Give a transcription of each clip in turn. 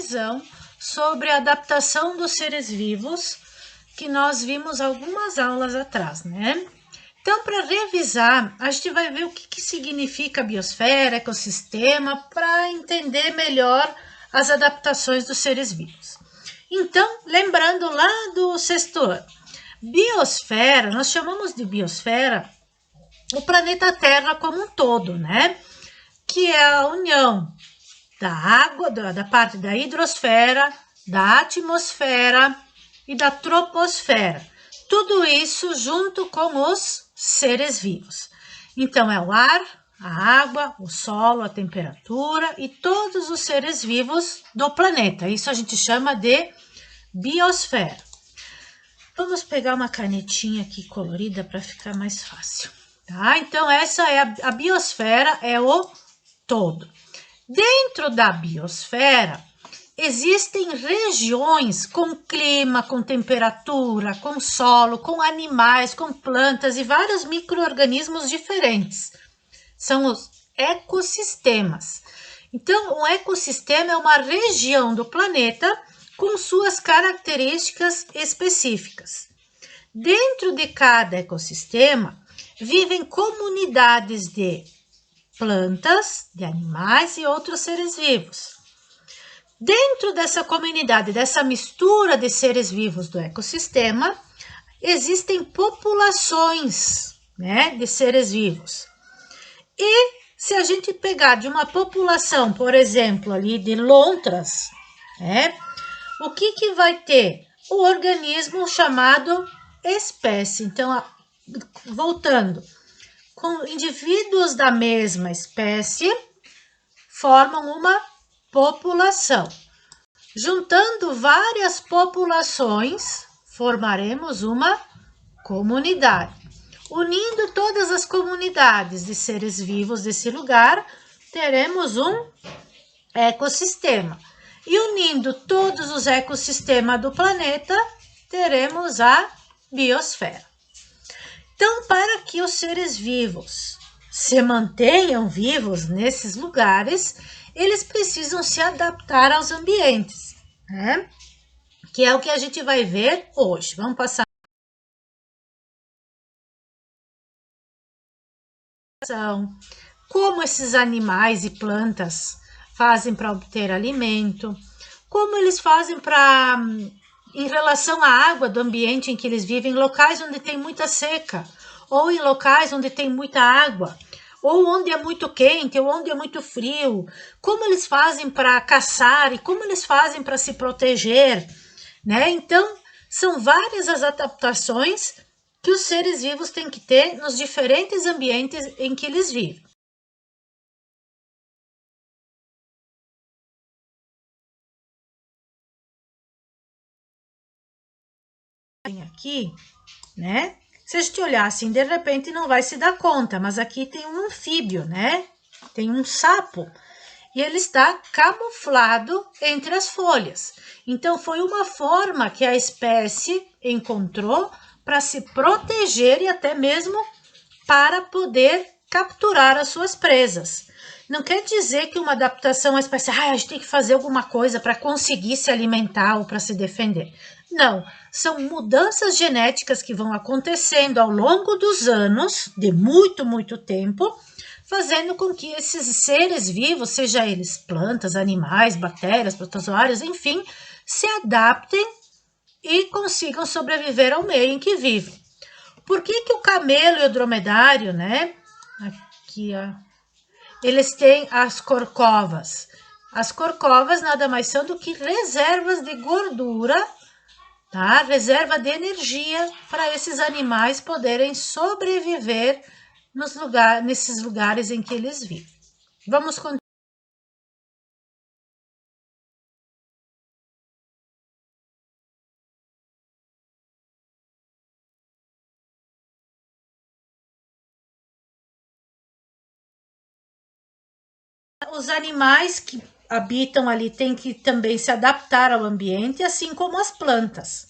revisão sobre a adaptação dos seres vivos que nós vimos algumas aulas atrás, né? Então, para revisar, a gente vai ver o que significa biosfera, ecossistema, para entender melhor as adaptações dos seres vivos. Então, lembrando lá do sexto ano, biosfera, nós chamamos de biosfera o planeta Terra como um todo, né? Que é a união da água, da parte da hidrosfera, da atmosfera e da troposfera. Tudo isso junto com os seres vivos. Então, é o ar, a água, o solo, a temperatura e todos os seres vivos do planeta. Isso a gente chama de biosfera. Vamos pegar uma canetinha aqui colorida para ficar mais fácil. Tá? Então, essa é a biosfera, é o todo. Dentro da biosfera, existem regiões com clima, com temperatura, com solo, com animais, com plantas e vários micro-organismos diferentes. São os ecossistemas. Então, um ecossistema é uma região do planeta com suas características específicas. Dentro de cada ecossistema, vivem comunidades de plantas, de animais e outros seres vivos. Dentro dessa comunidade, dessa mistura de seres vivos do ecossistema, existem populações, né, de seres vivos. E se a gente pegar de uma população, por exemplo, ali de lontras, né, o que vai ter? O organismo chamado espécie. Então, voltando, com indivíduos da mesma espécie, formam uma população. Juntando várias populações, formaremos uma comunidade. Unindo todas as comunidades de seres vivos desse lugar, teremos um ecossistema. E unindo todos os ecossistemas do planeta, teremos a biosfera. Então, para que os seres vivos se mantenham vivos nesses lugares, eles precisam se adaptar aos ambientes, né? Que é o que a gente vai ver hoje. Vamos passar como esses animais e plantas fazem para obter alimento, como eles fazem para, em relação à água do ambiente em que eles vivem, em locais onde tem muita seca, ou em locais onde tem muita água, ou onde é muito quente, ou onde é muito frio, como eles fazem para caçar e como eles fazem para se proteger, né? Então, são várias as adaptações que os seres vivos têm que ter nos diferentes ambientes em que eles vivem. Aqui, né? Se a gente olhar assim, de repente não vai se dar conta, mas aqui tem um anfíbio, né? Tem um sapo e ele está camuflado entre as folhas. Então, foi uma forma que a espécie encontrou para se proteger e até mesmo para poder capturar as suas presas. Não quer dizer que uma adaptação à espécie, a gente tem que fazer alguma coisa para conseguir se alimentar ou para se defender. Não, são mudanças genéticas que vão acontecendo ao longo dos anos, de muito, muito tempo, fazendo com que esses seres vivos, seja eles plantas, animais, bactérias, protozoários, enfim, se adaptem e consigam sobreviver ao meio em que vivem. Por que o camelo e o dromedário, né? Aqui, ó, eles têm as corcovas. As corcovas nada mais são do que reservas de gordura, tá? Reserva de energia para esses animais poderem sobreviver nesses lugares em que eles vivem. Vamos continuar. Os animais que habitam ali têm que também se adaptar ao ambiente, assim como as plantas.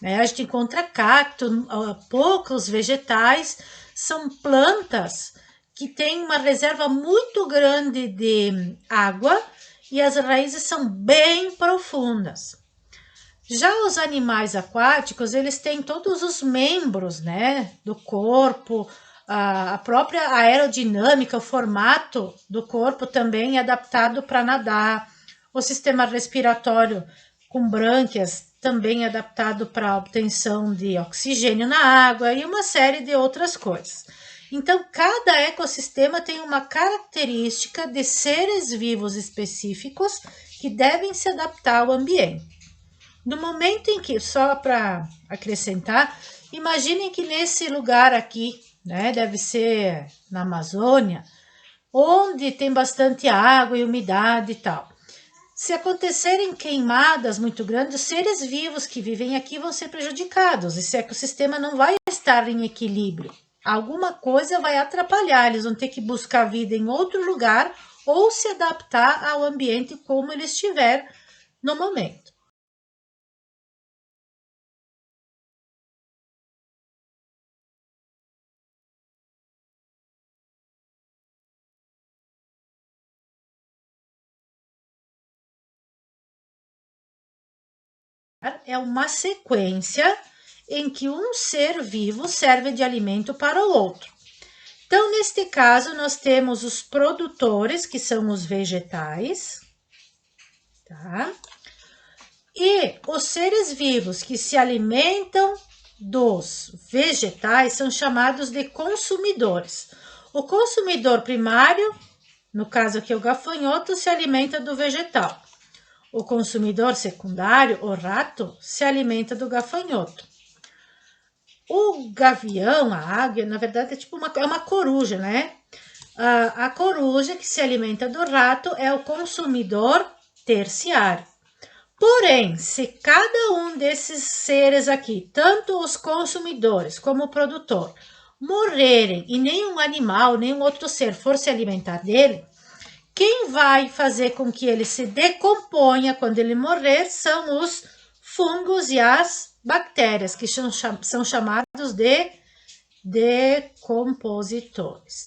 Né? A gente encontra cacto, poucos vegetais, são plantas que têm uma reserva muito grande de água e as raízes são bem profundas. Já os animais aquáticos, eles têm todos os membros, né, do corpo, a própria aerodinâmica, o formato do corpo também é adaptado para nadar, o sistema respiratório com brânquias também é adaptado para a obtenção de oxigênio na água e uma série de outras coisas. Então, cada ecossistema tem uma característica de seres vivos específicos que devem se adaptar ao ambiente. No momento em que, só para acrescentar, imaginem que nesse lugar aqui, né, deve ser na Amazônia, onde tem bastante água e umidade e tal. Se acontecerem queimadas muito grandes, os seres vivos que vivem aqui vão ser prejudicados. Esse ecossistema não vai estar em equilíbrio. Alguma coisa vai atrapalhar, eles vão ter que buscar vida em outro lugar ou se adaptar ao ambiente como ele estiver no momento. É uma sequência em que um ser vivo serve de alimento para o outro. Então, neste caso, nós temos os produtores, que são os vegetais, tá? E os seres vivos que se alimentam dos vegetais são chamados de consumidores. O consumidor primário, no caso aqui o gafanhoto, se alimenta do vegetal. O consumidor secundário, o rato, se alimenta do gafanhoto. O gavião, a águia, na verdade é tipo uma coruja, né? A coruja que se alimenta do rato é o consumidor terciário. Porém, se cada um desses seres aqui, tanto os consumidores como o produtor, morrerem e nenhum animal, nenhum outro ser for se alimentar dele, quem vai fazer com que ele se decomponha quando ele morrer são os fungos e as bactérias, que são chamados de decompositores.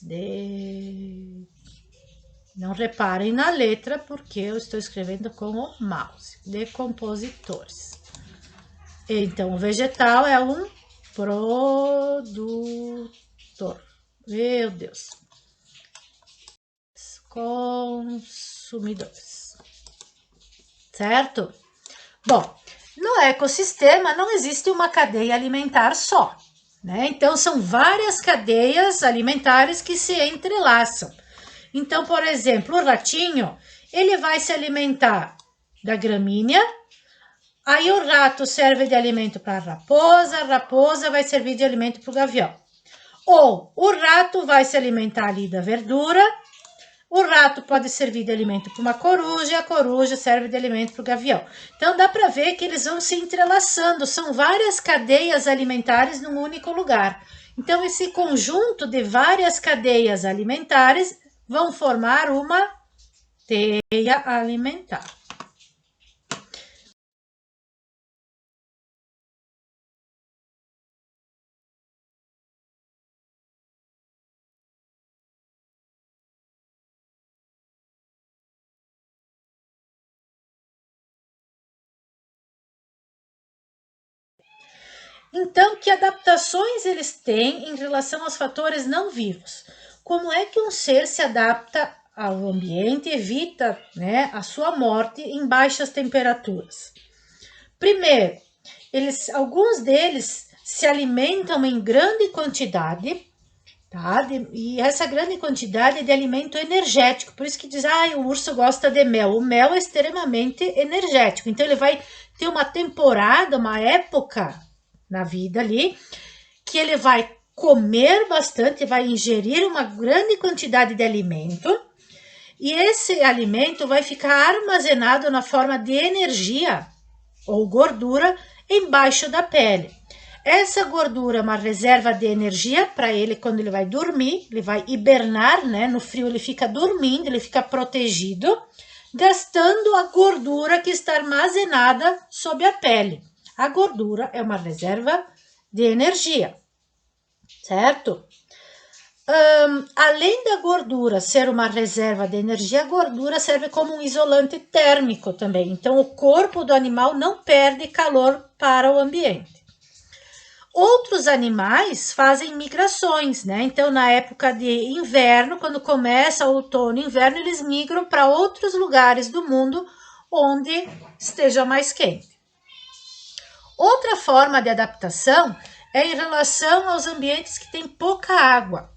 Não reparem na letra, porque eu estou escrevendo com o mouse. Decompositores. Então, o vegetal é um produtor. Meu Deus. Consumidores. Certo? Bom, no ecossistema não existe uma cadeia alimentar só, né? Então, são várias cadeias alimentares que se entrelaçam. Então, por exemplo, o ratinho, ele vai se alimentar da gramínea, aí o rato serve de alimento para a raposa vai servir de alimento para o gavião. Ou o rato vai se alimentar ali da verdura, o rato pode servir de alimento para uma coruja, e a coruja serve de alimento para o gavião. Então, dá para ver que eles vão se entrelaçando, são várias cadeias alimentares num único lugar. Então, esse conjunto de várias cadeias alimentares vão formar uma teia alimentar. Então, que adaptações eles têm em relação aos fatores não vivos? Como é que um ser se adapta ao ambiente e evita, né, a sua morte em baixas temperaturas? Primeiro, alguns deles se alimentam em grande quantidade, tá? E essa grande quantidade é de alimento energético, por isso que diz, o urso gosta de mel. O mel é extremamente energético, então ele vai ter uma temporada, uma época na vida ali, que ele vai comer bastante, vai ingerir uma grande quantidade de alimento, e esse alimento vai ficar armazenado na forma de energia ou gordura embaixo da pele. Essa gordura é uma reserva de energia para ele quando ele vai dormir, ele vai hibernar, né? No frio ele fica dormindo, ele fica protegido, gastando a gordura que está armazenada sob a pele. A gordura é uma reserva de energia, certo? Além da gordura ser uma reserva de energia, a gordura serve como um isolante térmico também. Então, o corpo do animal não perde calor para o ambiente. Outros animais fazem migrações, né? Então, na época de inverno, quando começa o outono e inverno, eles migram para outros lugares do mundo onde esteja mais quente. Outra forma de adaptação é em relação aos ambientes que têm pouca água.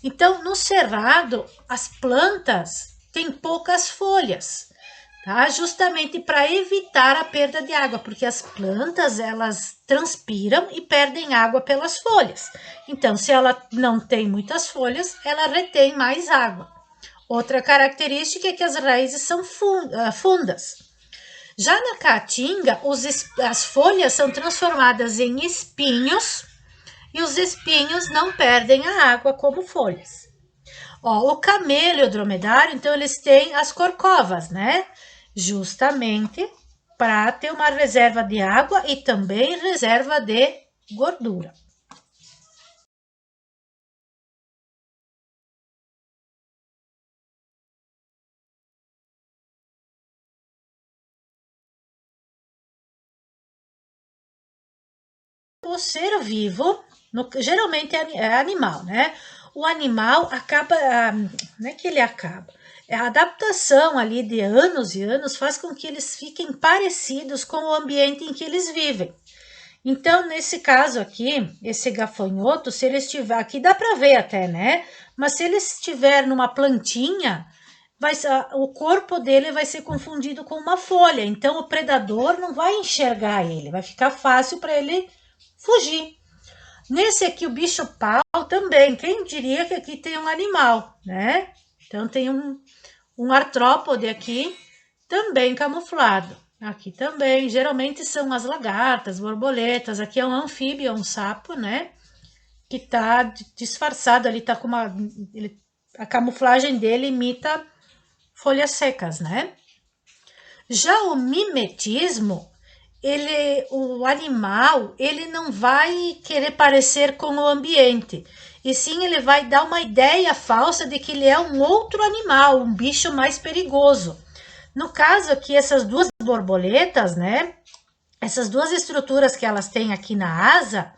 Então, no cerrado, as plantas têm poucas folhas, tá? Justamente para evitar a perda de água, porque as plantas, elas transpiram e perdem água pelas folhas. Então, se ela não tem muitas folhas, ela retém mais água. Outra característica é que as raízes são fundas. Já na caatinga, as folhas são transformadas em espinhos e os espinhos não perdem a água como folhas. Ó, o camelo e o dromedário, então, eles têm as corcovas, né? Justamente para ter uma reserva de água e também reserva de gordura. O ser vivo, geralmente é animal, né? O animal acaba, não é que ele acaba, a adaptação ali de anos e anos faz com que eles fiquem parecidos com o ambiente em que eles vivem. Então, nesse caso aqui, esse gafanhoto, se ele estiver, aqui dá para ver até, né? Mas se ele estiver numa plantinha, o corpo dele vai ser confundido com uma folha. Então, o predador não vai enxergar ele, vai ficar fácil para ele fugir. Nesse aqui, o bicho-pau também. Quem diria que aqui tem um animal, né? Então, tem um artrópode aqui, também camuflado. Aqui também, geralmente são as lagartas, borboletas. Aqui é um anfíbio, é um sapo, né? Que tá disfarçado ali, tá com a camuflagem dele imita folhas secas, né? Já o mimetismo, o animal, ele não vai querer parecer com o ambiente, e sim ele vai dar uma ideia falsa de que ele é um outro animal, um bicho mais perigoso. No caso aqui, essas duas borboletas, né? Essas duas estruturas que elas têm aqui na asa,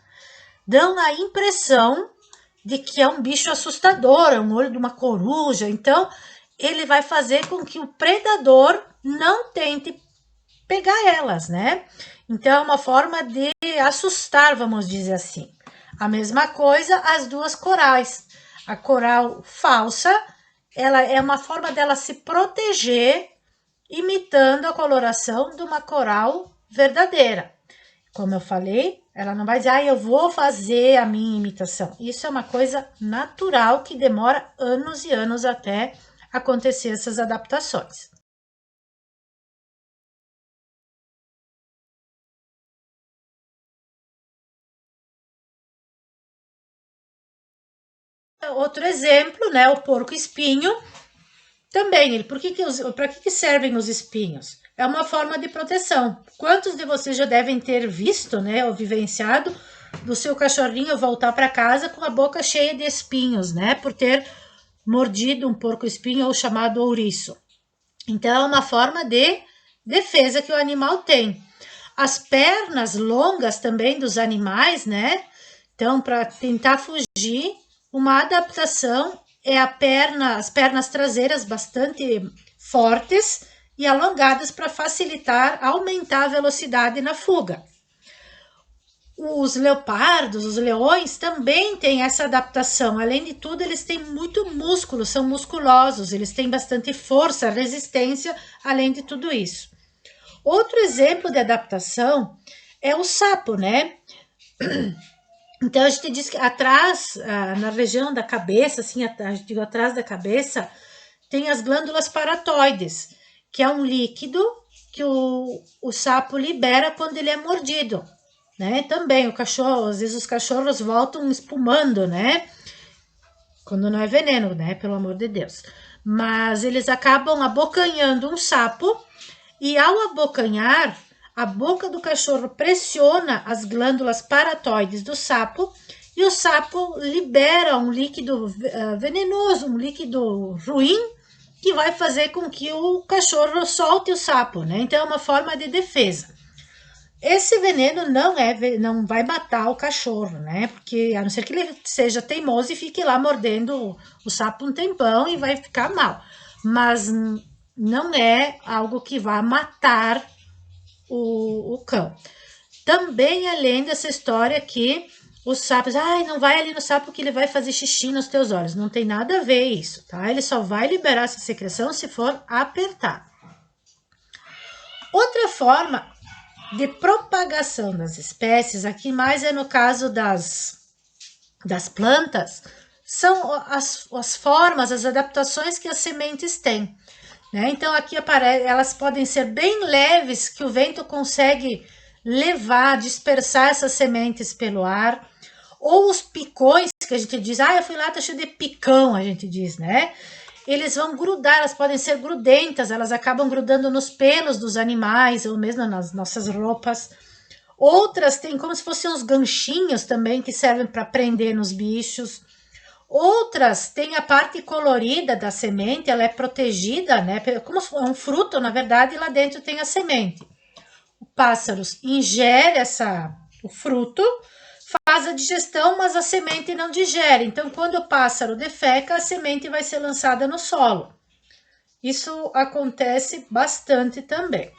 dão a impressão de que é um bicho assustador, é um olho de uma coruja. Então, ele vai fazer com que o predador não tente pegar elas, né? Então, é uma forma de assustar, vamos dizer assim. A mesma coisa as duas corais. A coral falsa, ela é uma forma dela se proteger, imitando a coloração de uma coral verdadeira. Como eu falei, ela não vai dizer, eu vou fazer a minha imitação. Isso é uma coisa natural que demora anos e anos até acontecer essas adaptações. Outro exemplo, né, o porco-espinho. Também, para que servem os espinhos? É uma forma de proteção. Quantos de vocês já devem ter visto, né, ou vivenciado, do seu cachorrinho voltar para casa com a boca cheia de espinhos, né, por ter mordido um porco-espinho ou chamado ouriço. Então, é uma forma de defesa que o animal tem. As pernas longas também dos animais, né? Então, para tentar fugir, uma adaptação é as pernas traseiras bastante fortes e alongadas para facilitar, aumentar a velocidade na fuga. Os leopardos, os leões também têm essa adaptação. Além de tudo, eles têm muito músculo, são musculosos, eles têm bastante força, resistência, além de tudo isso. Outro exemplo de adaptação é o sapo, né? Então, a gente diz que atrás, na região da cabeça, assim, atrás da cabeça, tem as glândulas paratoides, que é um líquido que o sapo libera quando ele é mordido, né? Também o cachorro, às vezes os cachorros voltam espumando, né? Quando não é veneno, né? Pelo amor de Deus. Mas eles acabam abocanhando um sapo e ao abocanhar, a boca do cachorro pressiona as glândulas paratoides do sapo e o sapo libera um líquido venenoso, um líquido ruim, que vai fazer com que o cachorro solte o sapo, né? Então é uma forma de defesa. Esse veneno não vai matar o cachorro, né? Porque a não ser que ele seja teimoso e fique lá mordendo o sapo um tempão e vai ficar mal. Mas não é algo que vá matar o cão. Também além dessa história que os sapos, não vai ali no sapo que ele vai fazer xixi nos teus olhos. Não tem nada a ver isso, tá? Ele só vai liberar essa secreção se for apertar. Outra forma de propagação das espécies, aqui mais é no caso das plantas, são as formas, as adaptações que as sementes têm. Né? Então aqui elas podem ser bem leves, que o vento consegue levar, dispersar essas sementes pelo ar, ou os picões, que a gente diz, eu fui lá, tá cheio de picão, a gente diz, né? Eles vão grudar, elas podem ser grudentas, elas acabam grudando nos pelos dos animais, ou mesmo nas nossas roupas. Outras têm como se fossem uns ganchinhos também, que servem para prender nos bichos. Outras têm a parte colorida da semente, ela é protegida, né? Como é um fruto, na verdade, e lá dentro tem a semente. O pássaro ingere o fruto, faz a digestão, mas a semente não digere. Então, quando o pássaro defeca, a semente vai ser lançada no solo. Isso acontece bastante também.